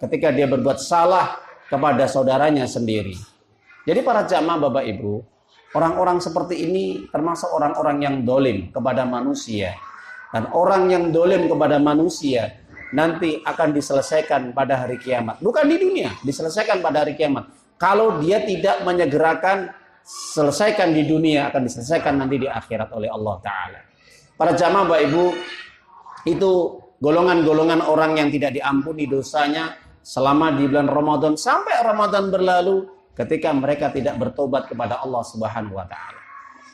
ketika dia berbuat salah kepada saudaranya sendiri. Jadi para jamaah Bapak Ibu, orang-orang seperti ini termasuk orang-orang yang dolim kepada manusia. Dan orang yang dolim kepada manusia nanti akan diselesaikan pada hari kiamat. Bukan di dunia, diselesaikan pada hari kiamat. Kalau dia tidak menyegerakan selesaikan di dunia, akan diselesaikan nanti di akhirat oleh Allah Ta'ala. Para jamaah Bapak Ibu, itu golongan-golongan orang yang tidak diampuni dosanya selama di bulan Ramadan sampai Ramadan berlalu ketika mereka tidak bertobat kepada Allah Subhanahu wa Ta'ala.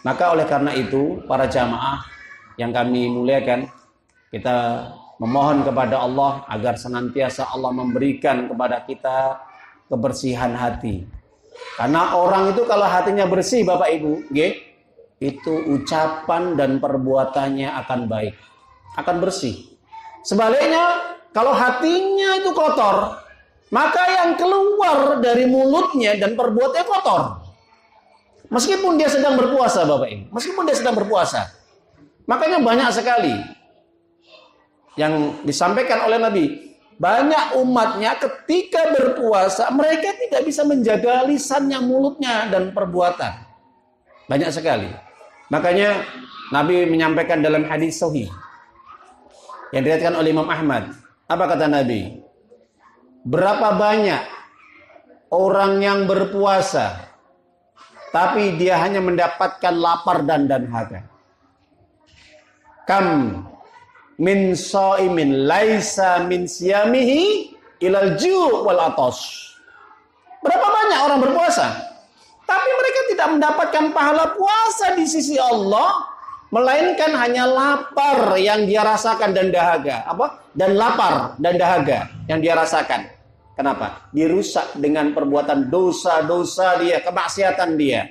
Maka oleh karena itu, para jamaah yang kami muliakan, kita memohon kepada Allah agar senantiasa Allah memberikan kepada kita kebersihan hati. Karena orang itu kalau hatinya bersih Bapak Ibu, itu ucapan dan perbuatannya akan baik, akan bersih. Sebaliknya, kalau hatinya itu kotor, maka yang keluar dari mulutnya dan perbuatannya kotor. Meskipun dia sedang berpuasa, Bapak Ibu. Meskipun dia sedang berpuasa. Makanya banyak sekali yang disampaikan oleh Nabi. Banyak umatnya ketika berpuasa, mereka tidak bisa menjaga lisannya, mulutnya, dan perbuatan. Banyak sekali. Makanya Nabi menyampaikan dalam hadis sahih yang diriwayatkan oleh Imam Ahmad. Apa kata Nabi? Berapa banyak orang yang berpuasa, tapi dia hanya mendapatkan lapar dan dahaga. Kam min shaimin laisa min siyamihi ilal ju' wal atos. Berapa banyak orang berpuasa, tapi mereka tidak mendapatkan pahala puasa di sisi Allah, melainkan hanya lapar yang dia rasakan dan dahaga. Dan lapar dan dahaga yang dia rasakan. Kenapa? Dirusak dengan perbuatan dosa-dosa dia, kemaksiatan dia.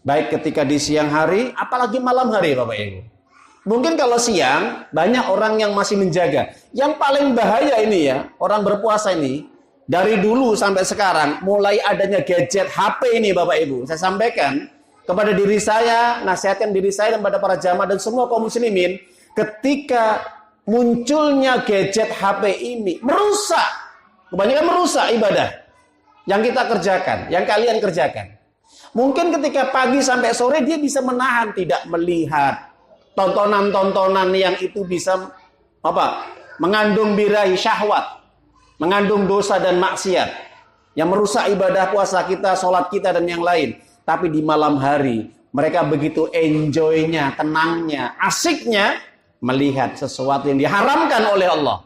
Baik ketika di siang hari, apalagi malam hari, Bapak Ibu. Mungkin kalau siang, banyak orang yang masih menjaga. Yang paling bahaya ini ya, orang berpuasa ini, dari dulu sampai sekarang, mulai adanya gadget HP ini Bapak Ibu. Saya sampaikan kepada diri saya, nasihatkan diri saya dan pada para jamaah dan semua kaum muslimin, ketika munculnya gadget HP ini, kebanyakan merusak ibadah yang kita kerjakan, yang kalian kerjakan. Mungkin ketika pagi sampai sore dia bisa menahan, tidak melihat tontonan-tontonan yang itu bisa mengandung birahi syahwat, mengandung dosa dan maksiat yang merusak ibadah puasa kita, sholat kita dan yang lain. Tapi di malam hari mereka begitu enjoynya, tenangnya, asiknya melihat sesuatu yang diharamkan oleh Allah,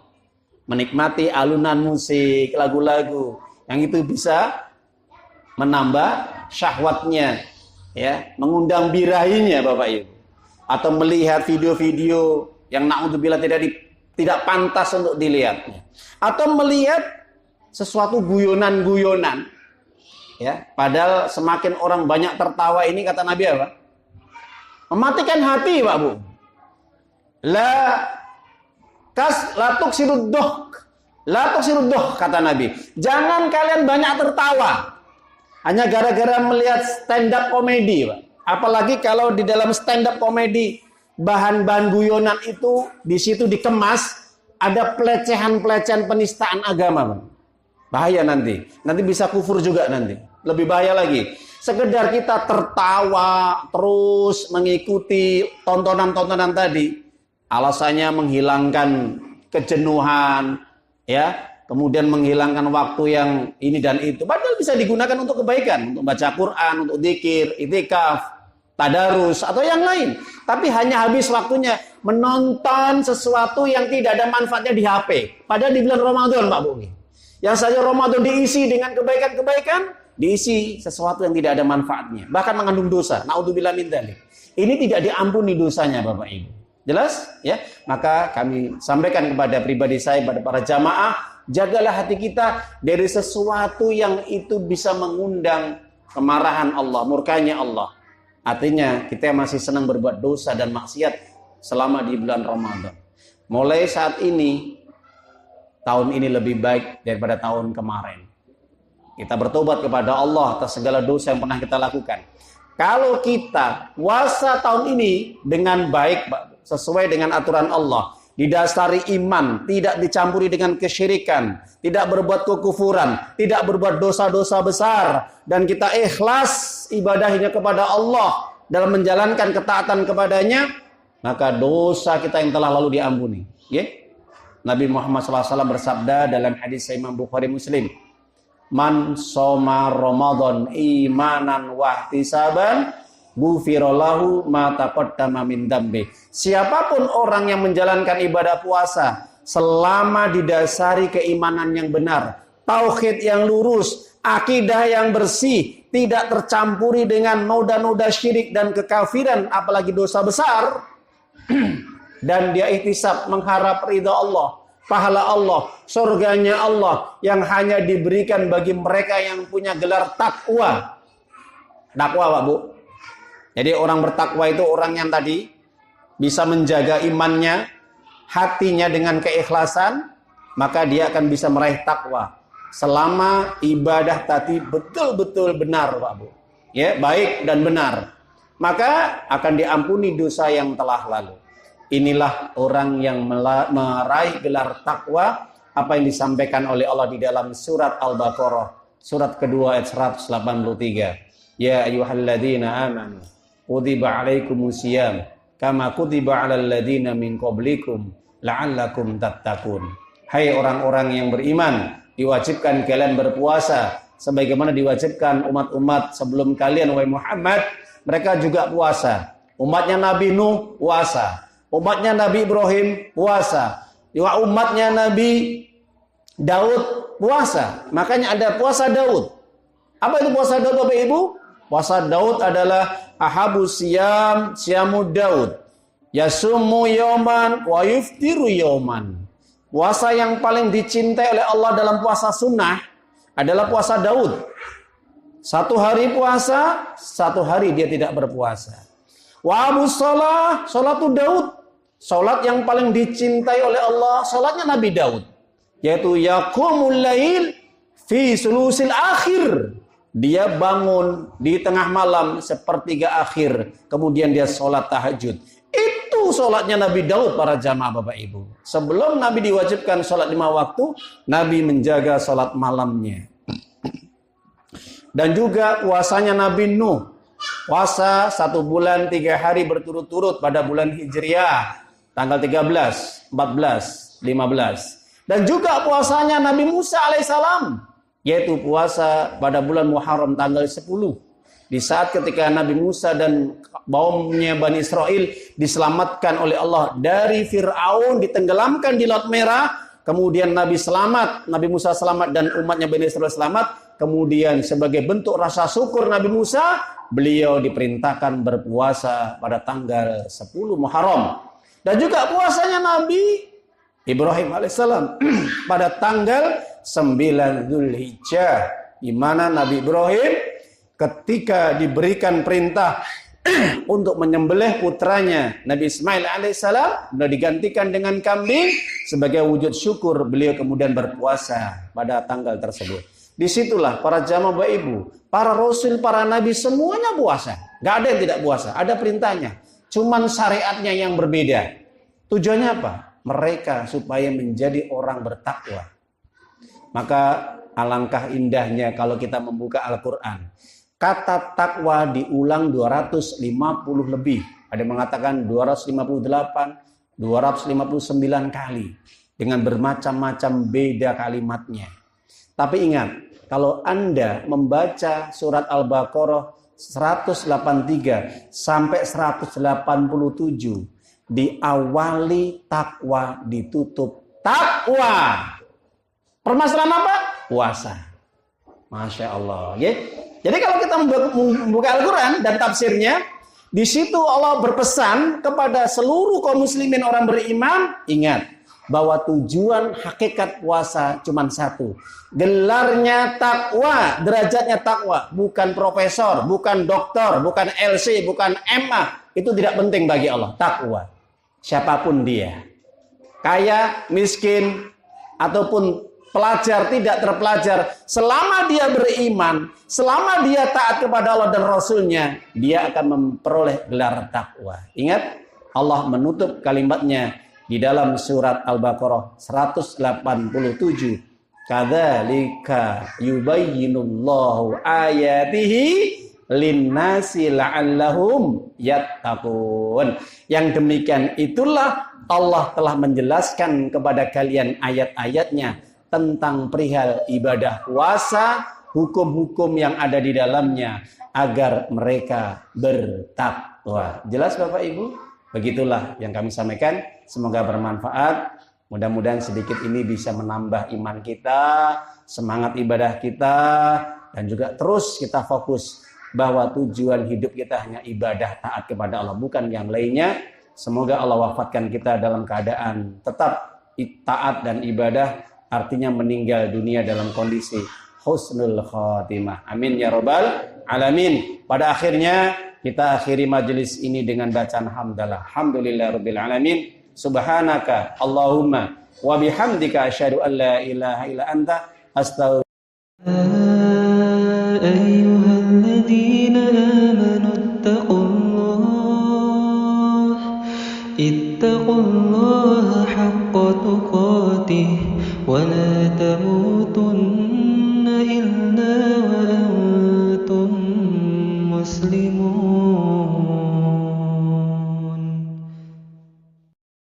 menikmati alunan musik, lagu-lagu yang itu bisa menambah syahwatnya, ya, mengundang birahinya Bapak Ibu. Atau melihat video-video yang na'udzubillah tidak pantas untuk dilihatnya. Atau melihat sesuatu guyonan-guyonan. Ya, padahal semakin orang banyak tertawa ini, kata Nabi apa? Mematikan hati, Pak Bu. La tuksirudd kata Nabi. Jangan kalian banyak tertawa hanya gara-gara melihat stand up komedi, Pak. Apalagi kalau di dalam stand up komedi bahan-bahan guyonan itu di situ dikemas ada pelecehan-pelecehan penistaan agama, Pak. Bahaya nanti bisa kufur juga nanti. Lebih bahaya lagi. Sekedar kita tertawa terus mengikuti tontonan-tontonan tadi, alasannya menghilangkan kejenuhan, ya, kemudian menghilangkan waktu yang ini dan itu. Padahal bisa digunakan untuk kebaikan, untuk baca Quran, untuk zikir, itikaf, tadarus atau yang lain. Tapi hanya habis waktunya menonton sesuatu yang tidak ada manfaatnya di HP. Padahal di bulan Ramadan, Pak Bu. Yang saja Ramadan diisi dengan kebaikan-kebaikan, diisi sesuatu yang tidak ada manfaatnya, bahkan mengandung dosa. Naudzubillah min dzalik. Ini tidak diampuni dosanya, Bapak Ibu. Jelas? Ya. Maka kami sampaikan kepada pribadi saya, pada para jamaah, jagalah hati kita dari sesuatu yang itu bisa mengundang kemarahan Allah, murkanya Allah. Artinya kita masih senang berbuat dosa dan maksiat selama di bulan Ramadan. Mulai saat ini, tahun ini lebih baik daripada tahun kemarin. Kita bertobat kepada Allah atas segala dosa yang pernah kita lakukan. Kalau kita puasa tahun ini dengan baik, sesuai dengan aturan Allah, didasari iman, tidak dicampuri dengan kesyirikan, tidak berbuat kekufuran, tidak berbuat dosa-dosa besar, dan kita ikhlas ibadahnya kepada Allah dalam menjalankan ketaatan kepadanya, maka dosa kita yang telah lalu diampuni. Ya? Nabi Muhammad SAW bersabda dalam hadis Imam Bukhari Muslim, man soma Ramadan imanan wahtisaban ghufirallahu ma taqaddama min dambi. Siapapun orang yang menjalankan ibadah puasa selama didasari keimanan yang benar, tauhid yang lurus, akidah yang bersih, tidak tercampuri dengan noda-noda syirik dan kekafiran, apalagi dosa besar, dan dia ihtisab mengharap ridha Allah, pahala Allah, surganya Allah yang hanya diberikan bagi mereka yang punya gelar takwa. Takwa, Pak Bu. Jadi orang bertakwa itu orang yang tadi bisa menjaga imannya, hatinya dengan keikhlasan, maka dia akan bisa meraih takwa selama ibadah tadi betul-betul benar, Pak Bu. ya, baik dan benar, maka akan diampuni dosa yang telah lalu. Inilah orang yang meraih gelar takwa, apa yang disampaikan oleh Allah di dalam surat Al-Baqarah, surat kedua ayat 183. Ya ayyuhalladzina amanu kutiba alaikumusiyam kama kutiba alal ladzina min qablikum la'allakum tattaqun. Hai orang-orang yang beriman, diwajibkan kalian berpuasa sebagaimana diwajibkan umat-umat sebelum kalian, wahai Muhammad. Mereka juga puasa. Umatnya Nabi Nuh puasa, umatnya Nabi Ibrahim puasa, juga umatnya Nabi Daud puasa. Makanya ada puasa Daud. Apa itu puasa Daud, Bapak Ibu? Puasa Daud adalah ahabu siyam siyamud Daud. Yasumu yauman wa yuftiru yauman. Puasa yang paling dicintai oleh Allah dalam puasa sunnah adalah puasa Daud. Satu hari puasa, satu hari dia tidak berpuasa. Wa abu sholah, sholatu Daud. Sholat yang paling dicintai oleh Allah, sholatnya Nabi Daud. Yaitu yaqumul lail fi sulusil akhir. Dia bangun di tengah malam sepertiga akhir. Kemudian dia sholat tahajud. Itu sholatnya Nabi Daud, para jamaah Bapak Ibu. Sebelum Nabi diwajibkan sholat 5 waktu, Nabi menjaga sholat malamnya. Dan juga puasanya Nabi Nuh. Puasa 1 bulan 3 hari berturut-turut pada bulan Hijriah. Tanggal 13, 14, 15. Dan juga puasanya Nabi Musa alaihissalam. Yaitu puasa pada bulan Muharram tanggal 10. Di saat ketika Nabi Musa dan kaumnya Bani Israel diselamatkan oleh Allah dari Fir'aun, ditenggelamkan di Laut Merah. Kemudian Nabi selamat, Nabi Musa selamat dan umatnya Bani Israel selamat. Kemudian sebagai bentuk rasa syukur Nabi Musa, beliau diperintahkan berpuasa pada tanggal 10 Muharram. Dan juga puasanya Nabi Ibrahim alaihissalam pada tanggal 9 Dzulhijjah, di mana Nabi Ibrahim ketika diberikan perintah untuk menyembelih putranya Nabi Ismail alaihissalam, beliau digantikan dengan kambing sebagai wujud syukur. Beliau kemudian berpuasa pada tanggal tersebut. Disitulah para jamaah Bapak Ibu, para rasul, para nabi semuanya puasa. Gak ada yang tidak puasa, ada perintahnya. Cuman syariatnya yang berbeda. Tujuannya apa? Mereka supaya menjadi orang bertakwa. Maka alangkah indahnya kalau kita membuka Al-Quran. Kata takwa diulang 250 lebih. Ada yang mengatakan 258, 259 kali. Dengan bermacam-macam beda kalimatnya. Tapi ingat, kalau Anda membaca surat Al-Baqarah 183 sampai 187, diawali takwa, ditutup takwa. Permasalahan apa? Puasa. Masya Allah. Ya? Jadi kalau kita membuka Al-Quran dan tafsirnya, di situ Allah berpesan kepada seluruh kaum muslimin orang beriman, ingat bahwa tujuan hakikat puasa cuma satu. Gelarnya takwa, derajatnya takwa, bukan profesor, bukan doktor, bukan LC, bukan MA. Itu tidak penting bagi Allah. Takwa. Siapapun dia. Kaya, miskin, ataupun pelajar, tidak terpelajar, selama dia beriman, selama dia taat kepada Allah dan Rasulnya, dia akan memperoleh gelar takwa. Ingat, Allah menutup kalimatnya di dalam surat Al-Baqarah 187. Kadzalika yubayyinullahu ayatihi linnasi la'allahum yattaqun. Yang demikian itulah Allah telah menjelaskan kepada kalian ayat-ayatnya tentang perihal ibadah puasa, hukum-hukum yang ada di dalamnya agar mereka bertakwa. Jelas Bapak Ibu? Begitulah yang kami sampaikan. Semoga bermanfaat. Mudah-mudahan sedikit ini bisa menambah iman kita, semangat ibadah kita, dan juga terus kita fokus bahwa tujuan hidup kita hanya ibadah taat kepada Allah, bukan yang lainnya. Semoga Allah wafatkan kita dalam keadaan tetap taat dan ibadah, artinya meninggal dunia dalam kondisi husnul khatimah. Amin ya rabbal alamin. Pada akhirnya kita akhiri majelis ini dengan bacaan hamdalah. Alhamdulillahirabbil alamin. Subhanaka Allahumma wa bihamdika asyhadu an la ilaha illa anta astaghfiruka